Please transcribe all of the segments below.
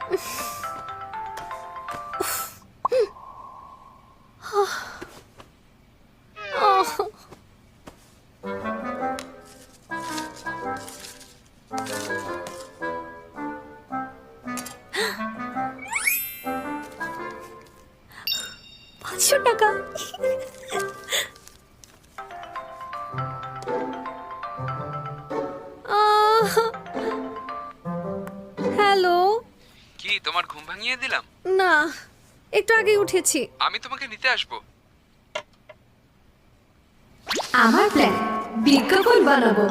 500 টাকা। হ্যালো। কি তোমার ঘুম ভাঙিয়ে দিলাম? না, একটু আগে উঠেছি। আমি তোমাকে নিতে আসবো। আমার প্ল্যান বিজ্ঞাপন বানাবো,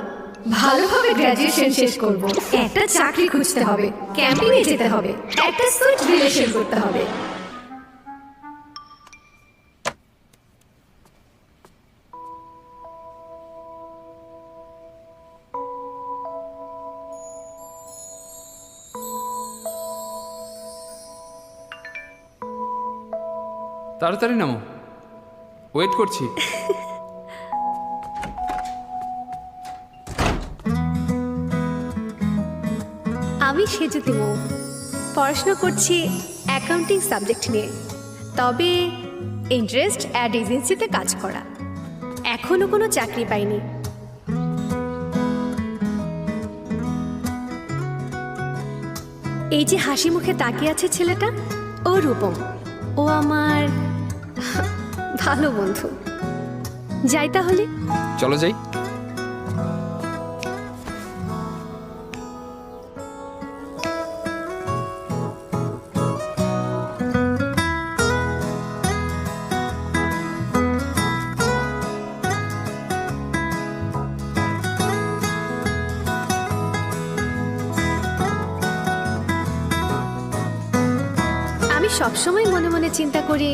ভালোভাবে গ্র্যাজুয়েশন শেষ করব, একটা চাকরি খুঁজতে হবে, ক্যাম্পিংয়ে যেতে হবে, একটা সুইট রিলেশন করতে হবে। তাড়াতাড়ি নামো, ওয়েট করছি। আমি সেজুতি মৌ, পড়াশোনা করছি অ্যাকাউন্টিং সাবজেক্ট নিয়ে, তবে ইন্টারেস্ট অ্যাড এজেন্সিতে কাজ করা। এখনো কোনো চাকরি পাইনি। এই যে হাসি মুখে তাকিয়ে আছে ছেলেটা, ও রূপম। ও আমার ভালো বন্ধু। যাই তাহলে। চলো যাই। আমি সবসময় মনে মনে চিন্তা করি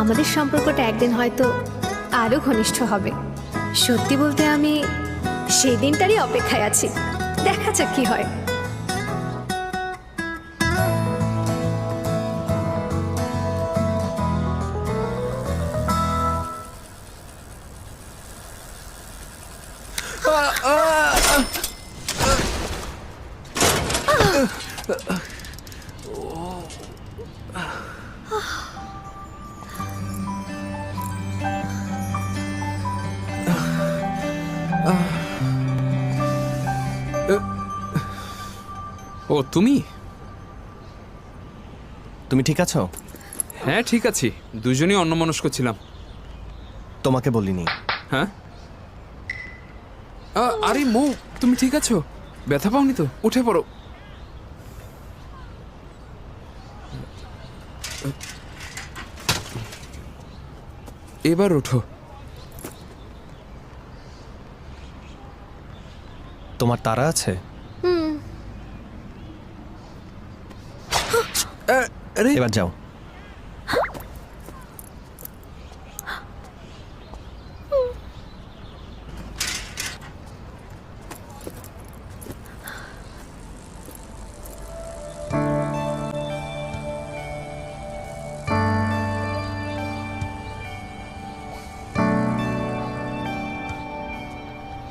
আমাদের সম্পর্কটা একদিন হয়তো আরো ঘনিষ্ঠ হবে। সত্যি বলতে আমি সেই দিনটারই অপেক্ষায় আছি। দেখা যাক কি হয়। ও তুমি? তুমি ঠিক আছো? হ্যাঁ ঠিক আছি, দুজনেই অন্যমনস্ক ছিলাম। তোমাকে বলিনি। হ্যাঁ আরে মৌ, তুমি ঠিক আছো? ব্যথা পাওনি তো? উঠে পড়ো। এবার ওঠো। তোমার তাড়া আছে? আরে এবার যাও।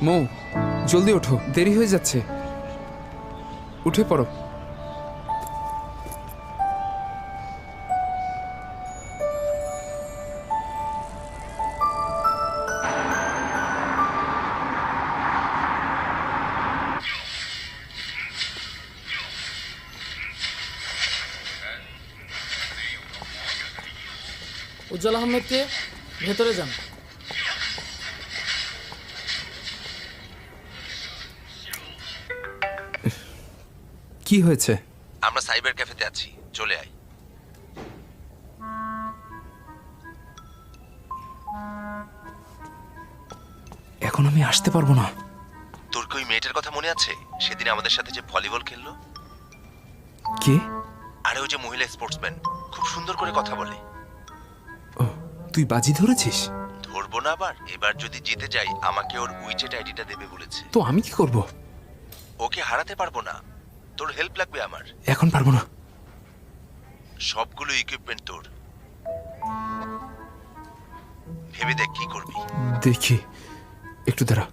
মৌ, জলদি ওঠো, দেরি হয়ে যাচ্ছে। উঠে পড়ো। উজ্জ্বল আহমেদকে ভেতরে যান। কি হয়েছে? আমরা সাইবার ক্যাফেতে আছি, চলে আয়। এখন আমি আসতে পারবো না। তোর কি ওই মেয়েটার কথা মনে আছে, সেদিন আমাদের সাথে যে ভলিবল খেললো? কে? আরে ওই যে মহিলা স্পোর্টসম্যান, খুব সুন্দর করে কথা বলে। ও, তুই বাজি ধরেছিস? ধরবো না আবার? এবার যদি জিতে যাই আমাকে ওর উইচেট আইডিটা দেবে বলেছে। তো আমি কি করব? ওকে হারাতে পারবো না, তোর হেল্প লাগবে আমার। এখন পারবো না। সবগুলো ইকুইপমেন্ট তোর, ভেবে দেখ কি করবি। দেখি, একটু দাঁড়া।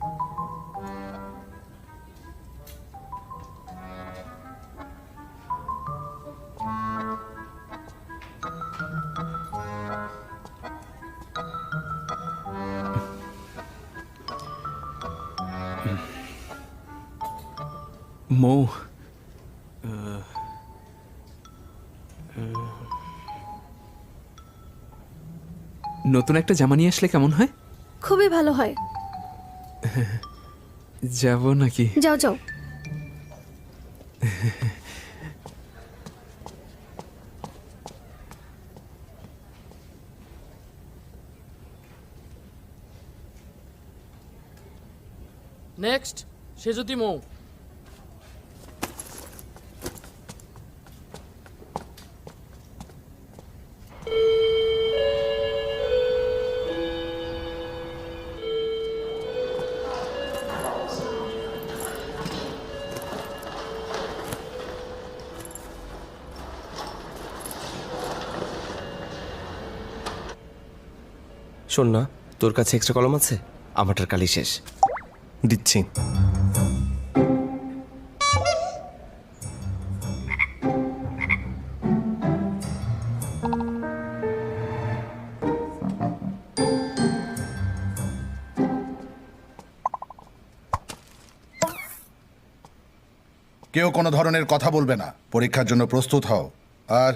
মৌ নতুন একটা জামা নিয়ে আসলে কেমন হয়? খুবই ভালো হয়। যাব নাকি? যাও যাও। নেক্সট সেজুতি মৌ। শোন না, তোর কাছে এক্সট্রা কলম আছে? আমারটার কালি শেষ। দিচ্ছি। কেউ কোনো ধরনের কথা বলবে না। পরীক্ষার জন্য প্রস্তুত হও। আর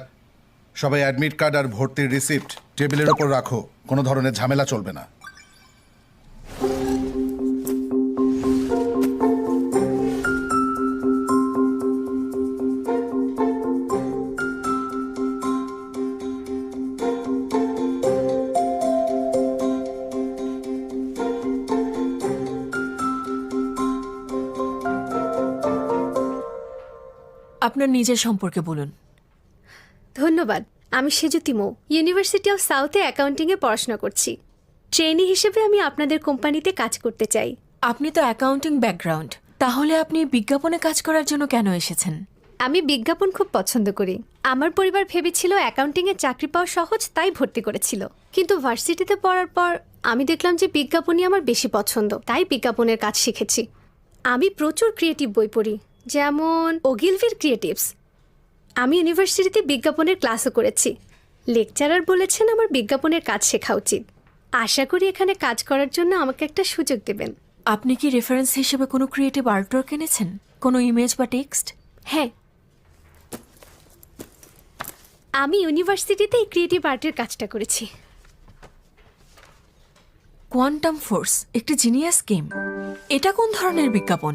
সবাই অ্যাডমিট কার্ড আর ভর্তির রিসিপ্ট টেবিলের ওপর রাখো। কোনো ধরনের ঝামেলা চলবে না। আপনার নিজের সম্পর্কে বলুন। ধন্যবাদ। আমি সেজুতি মৌ, ইউনিভার্সিটি অফ সাউথে অ্যাকাউন্টিংয়ে পড়াশোনা করছি। ট্রেনি হিসেবে আমি আপনাদের কোম্পানিতে কাজ করতে চাই। আপনি তো অ্যাকাউন্টিং ব্যাকগ্রাউন্ড, তাহলে আপনি বিজ্ঞাপনে কাজ করার জন্য কেন এসেছেন? আমি বিজ্ঞাপন খুব পছন্দ করি। আমার পরিবার ভেবেছিল অ্যাকাউন্টিংয়ে চাকরি পাওয়া সহজ, তাই ভর্তি করেছিল। কিন্তু ভার্সিটিতে পড়ার পর আমি দেখলাম যে বিজ্ঞাপনই আমার বেশি পছন্দ, তাই বিজ্ঞাপনের কাজ শিখেছি। আমি প্রচুর ক্রিয়েটিভ বই পড়ি, যেমন ওগিলভির ক্রিয়েটিভস। আমি ইউনিভার্সিটিতে বিজ্ঞাপনের ক্লাসও করেছি। লেকচারার বলেছেন আমার বিজ্ঞাপনের কাজ শেখা উচিত। আশা করি এখানে কাজ করার জন্য আমাকে একটা সুযোগ দেবেন। আপনি কি রেফারেন্স হিসেবে কোনো ক্রিয়েটিভ আর্টওয়ার্ক এনেছেন? কোনো ইমেজ বা টেক্সট? হ্যাঁ, আমি ইউনিভার্সিটিতে এই ক্রিয়েটিভ আর্টের কাজটা করেছি। কোয়ান্টাম ফোর্স একটি জিনিয়াস গেম। এটা কোন ধরনের বিজ্ঞাপন?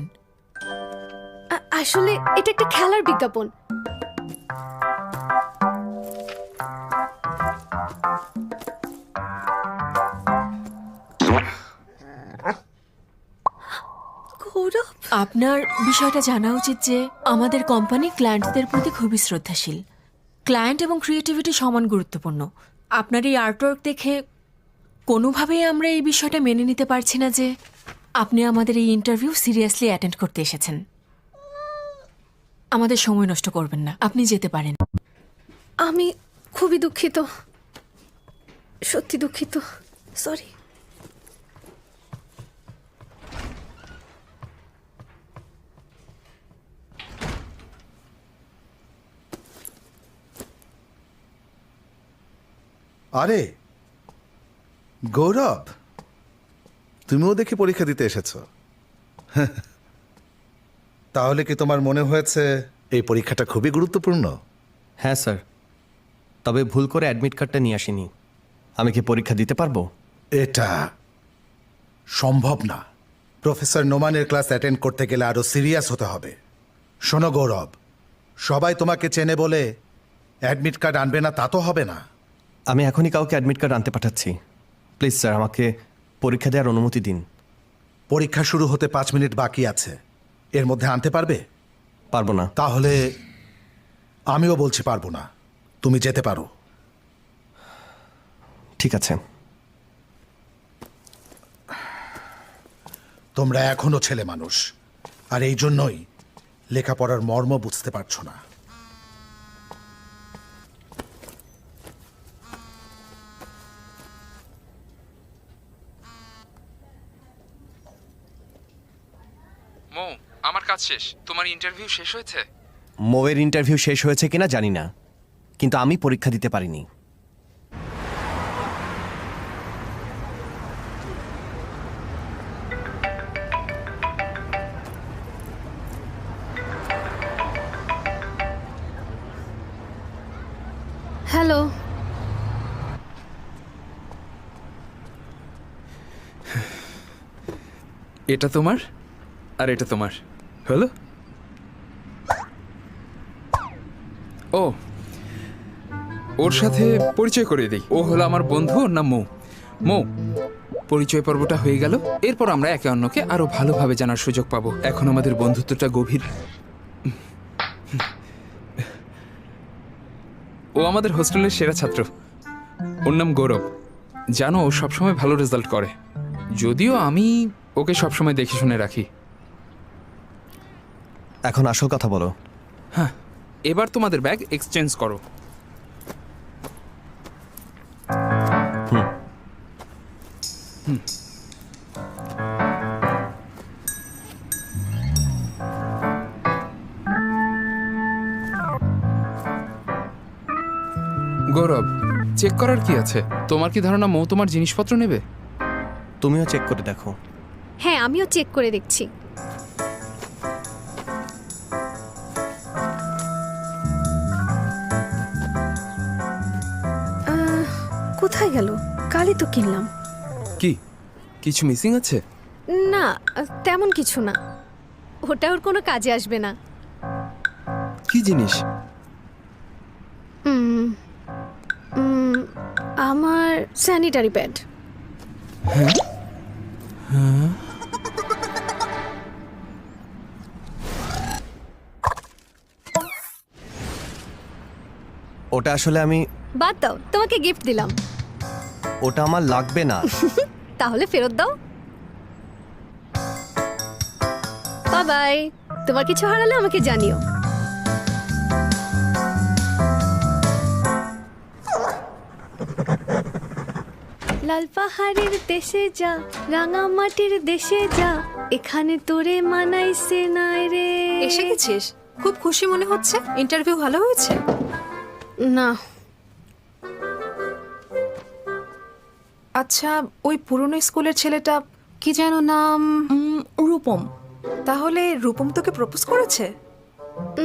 আসলে এটা একটা খেলার বিজ্ঞাপন। গৌরব, আপনার বিষয়টা জানা উচিত যে আমাদের কোম্পানি ক্লায়েন্টদের প্রতি খুবই শ্রদ্ধাশীল। ক্লায়েন্ট এবং ক্রিয়েটিভিটি সমান গুরুত্বপূর্ণ। আপনার এই আর্টওয়ার্ক দেখে কোনোভাবেই আমরা এই বিষয়টা মেনে নিতে পারছি না যে আপনি আমাদের এই ইন্টারভিউ সিরিয়াসলি অ্যাটেন্ড করতে এসেছেন। আমাদের সময় নষ্ট করবেন না, আপনি যেতে পারেন। আমি খুবই দুঃখিত, সত্যি দুঃখিত, সরি। আরে গৌরব, তুমিও দেখি পরীক্ষা দিতে এসেছো। তাহলে কি তোমার মনে হয়েছে এই পরীক্ষাটা খুবই গুরুত্বপূর্ণ? হ্যাঁ স্যার, তবে ভুল করে অ্যাডমিট কার্ডটা নিয়ে আসিনি। আমি কি পরীক্ষা দিতে পারবো? এটা সম্ভব না। প্রফেসর নোমানের ক্লাস অ্যাটেন্ড করতে গেলে আরো সিরিয়াস হতে হবে। শোনো গৌরব, সবাই তোমাকে চেনে বলে অ্যাডমিট কার্ড আনবে না তা তো হবে না। আমি এখনই কাউকে অ্যাডমিট কার্ড আনতে পাঠাচ্ছি। প্লিজ স্যার, আমাকে পরীক্ষা দেওয়ার অনুমতি দিন। পরীক্ষা শুরু হতে 5 মিনিট বাকি আছে, এর মধ্যে আনতে পারবে? পারবো না। তাহলে আমিও বলছি পারবো না, তুমি যেতে পারো। ঠিক আছে। তোমরা এখনো ছেলে মানুষ, আর এই জন্যই লেখাপড়ার মর্ম বুঝতে পারছো না। মৌ, আমার কাজ শেষ। তোমার ইন্টারভিউ শেষ হয়েছে? মৌয়ের ইন্টারভিউ শেষ হয়েছে কিনা জানি না, কিন্তু আমি পরীক্ষা দিতে পারিনি। হ্যালো। এটা তোমার আর এটা তোমার হলো। ও, ওর সাথে পরিচয় করে দিই। ও হলো আমার বন্ধু, ওর নাম মৌ। মৌ, পরিচয় পর্বটা হয়ে গেল, এরপর আমরা একে অন্যকে আরো ভালোভাবে জানার সুযোগ পাবো। এখন আমাদের বন্ধুত্বটা গভীর। ও আমাদের হোস্টেলের সেরা ছাত্র, ওর নাম গৌরব। জানো, ও সবসময় ভালো রেজাল্ট করে, যদিও আমি ওকে সবসময় দেখে শুনে রাখি। এখন আসল কথা বলো। হ্যাঁ, এবার তোমাদের ব্যাগ এক্সচেঞ্জ করো। গৌরব, চেক করার কি আছে? তোমার কি ধারণা মৌ তোমার জিনিসপত্র নেবে? তুমিও চেক করে দেখো। হ্যাঁ, আমিও চেক করে দেখছি। কোথায় গেল? কালই তো কিনলাম। কি কিছু মিসিং আছে? না, তেমন কিছু না। ওটা ওর কোনো কাজে আসবে না। কি জিনিস? আমার স্যানিটারি প্যাড। ওটা আসলে আমি, বাদ দাও, তোমাকে গিফট দিলাম। ওটা আমার লাগবে না। তাহলে ফেরত দাও। Bye bye. তোমার কিছু হারালে আমাকে জানিও। লাল পাহাড়ের দেশে যা, রাঙা মাটির দেশে যা, এখানে তোরে মানাইছে নাই রে। এসে গেছিস? খুব খুশি মনে হচ্ছে। ইন্টারভিউ ভালো হয়েছে? না, আচ্ছা, ওই পুরনো স্কুলের ছেলেটা কি যেন নাম? রূপম। তাহলে রূপম তোকে প্রপোজ করেছে?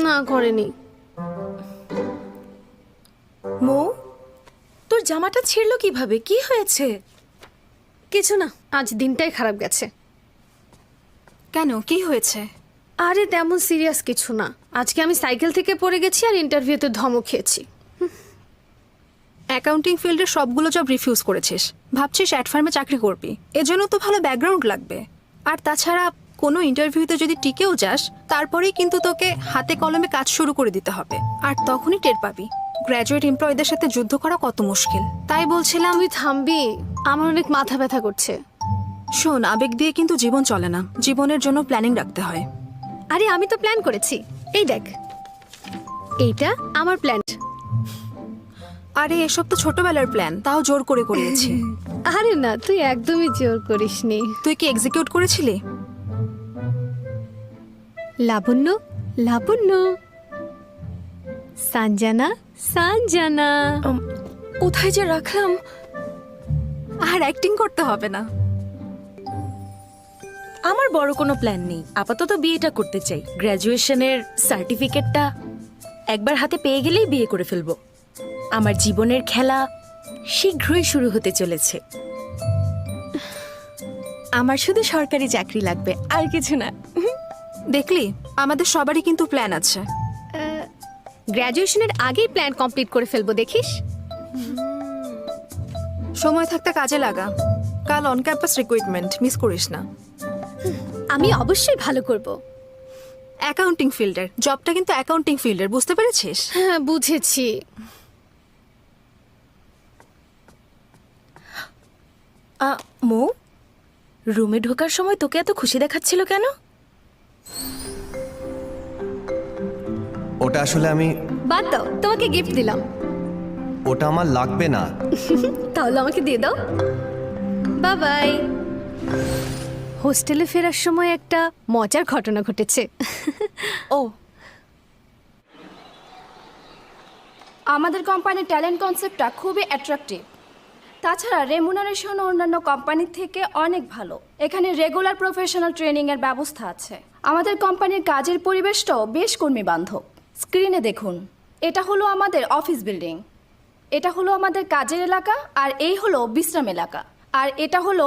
না করেনি। মৌ, তোর জামাটা ছিঁড়লো কিভাবে? কি হয়েছে? কিছু না, আজ দিনটাই খারাপ গেছে। কেন, কি হয়েছে? আরে তেমন সিরিয়াস কিছু না। আজকে আমি সাইকেল থেকে পড়ে গেছি আর ইন্টারভিউতে ধমক খেয়েছি। অ্যাকাউন্টিং ফিল্ডে সবগুলো জব রিফিউজ করেছিস, ভাবছিস অ্যাড ফার্মে চাকরি করবি। এজন্য তো ভালো ব্যাকগ্রাউন্ড লাগবে। আর তাছাড়া কোনো ইন্টারভিউতে যদি টিকেও যাস, তারপরেই কিন্তু তোকে হাতে কলমে কাজ শুরু করে দিতে হবে। আর তখনই টের পাবি গ্র্যাজুয়েট এমপ্লয়ীদের সাথে যুদ্ধ করা কত মুশকিল। তাই বলছিলাম, তুই থামবি, আমার অনেক মাথা ব্যথা করছে। শোন, আবেগ দিয়ে কিন্তু জীবন চলে না, জীবনের জন্য প্ল্যানিং রাখতে হয়। আরে আমি তো প্ল্যান করেছি। এই দেখ, এইটা আমার প্ল্যান। আরে এসব তো ছোটবেলার প্ল্যান, তাও জোর করে করিয়েছি। আরে না, তুই একদমই জোর করিসনি। তুই কি এক্সিকিউট করেছিলি? লাবণ্য, লাবণ্য, সানজানা, সানজানা। কোথায় যে রাখলাম। আর অ্যাক্টিং করতে হবে না। আমার বড় কোনো প্ল্যান নেই, আপাতত বিয়েটা করতে চাই। গ্র্যাজুয়েশনের সার্টিফিকেটটা একবার হাতে পেয়ে গেলেই বিয়ে করে ফেলবো। আমার জীবনের খেলা শীঘ্রই শুরু হতে চলেছে। আমার শুধু সরকারি চাকরি লাগবে, আর কিছু না। দেখলি, আমাদের সবারই কিন্তু প্ল্যান আছে। গ্র্যাজুয়েশনের আগেই প্ল্যান কমপ্লিট করে ফেলবো, দেখিস। সময় থাকতে কাজে লাগা। কাল অন ক্যাম্পাস রিক্রুটমেন্ট, মিস করিস না। আমি অবশ্যই ভালো করব। অ্যাকাউন্টিং ফিল্ডের জবটা কিন্তু অ্যাকাউন্টিং ফিল্ডের, বুঝতে পেরেছিস? হ্যাঁ, বুঝেছি। মৌ, রুমে ঢোকার সময় তোকে এত খুশি দেখাচ্ছিল কেন? ওটা আসলে আমি, বাদ দাও, তোমাকে গিফট দিলাম। ওটা আমার লাগবে না। তাহলে আমাকে দিয়ে দাও। Bye bye. হোস্টেলে ফেরার সময় একটা মজার ঘটনা ঘটেছে। ও, আমাদের কোম্পানির ট্যালেন্ট কনসেপ্টটা খুবই অ্যাট্রাকটিভ। তাছাড়া রেমুনারেশন অন্যান্য কোম্পানির থেকে অনেক ভালো। এখানে রেগুলার প্রফেশনাল ট্রেনিংয়ের ব্যবস্থা আছে। আমাদের কোম্পানির কাজের পরিবেশটাও বেশ কর্মী বান্ধব। স্ক্রিনে দেখুন, এটা হলো আমাদের অফিস বিল্ডিং। এটা হলো আমাদের কাজের এলাকা আর এই হলো বিশ্রাম এলাকা। আর এটা হলো,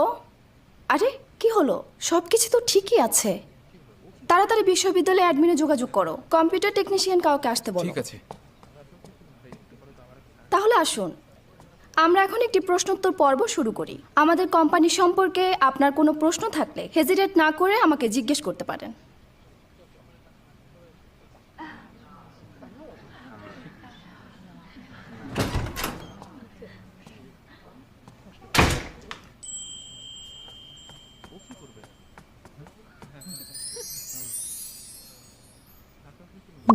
আরে কি হলো, সব কিছু তো ঠিকই আছে। তাড়াতাড়ি বিশ্ববিদ্যালয়ে অ্যাডমিনে যোগাযোগ করো, কম্পিউটার টেকনিশিয়ান কাউকে আসতে বলো। ঠিক আছে। তাহলে আসুন আমরা এখন একটি প্রশ্নোত্তর পর্ব শুরু করি। আমাদের কোম্পানি সম্পর্কে আপনার কোনো প্রশ্ন থাকলে হেজিটেট না করে আমাকে জিজ্ঞেস করতে পারেন।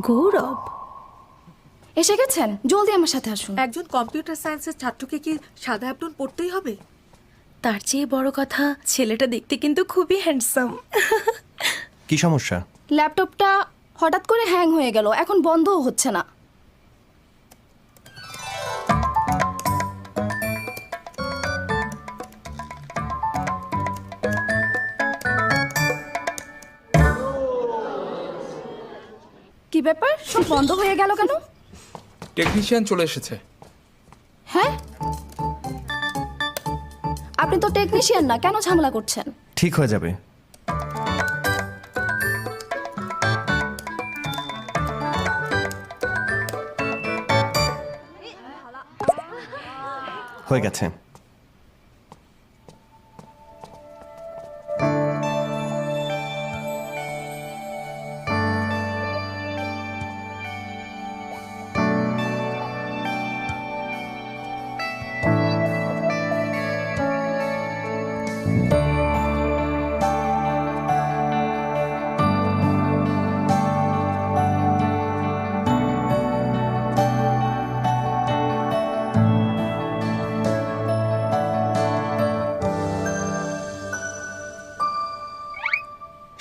গৌরব, এসে গেছেন? জলদি আমার সাথে আসুন। একজন কম্পিউটার সায়েন্সের ছাত্রকে কি সাদা অ্যাপ্রন পড়তেই হবে? তার চেয়ে বড় কথা, ছেলেটা দেখতে কিন্তু খুবই হ্যান্ডসাম। কি সমস্যা? ল্যাপটপটা হঠাৎ করে হ্যাং হয়ে গেল, এখন বন্ধও হচ্ছে না। কি ব্যাপার, সব বন্ধ হয়ে গেল কেন? টেকনিশিয়ান চলে এসেছে। হ্যাঁ, আপনি তো টেকনিশিয়ান না, কেন ঝামেলা করছেন? ঠিক হয়ে যাবে। হয়ে গেছে।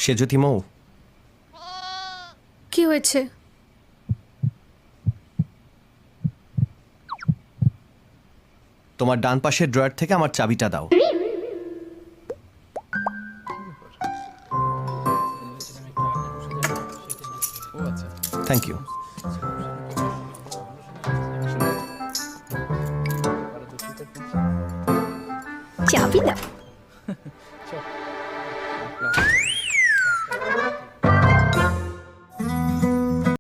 সেজুতি মৌ, কি হয়েছে? তোমার ডান পাশের ড্রয়ার থেকে আমার চাবিটা দাও। Thank you. চাবি দাও।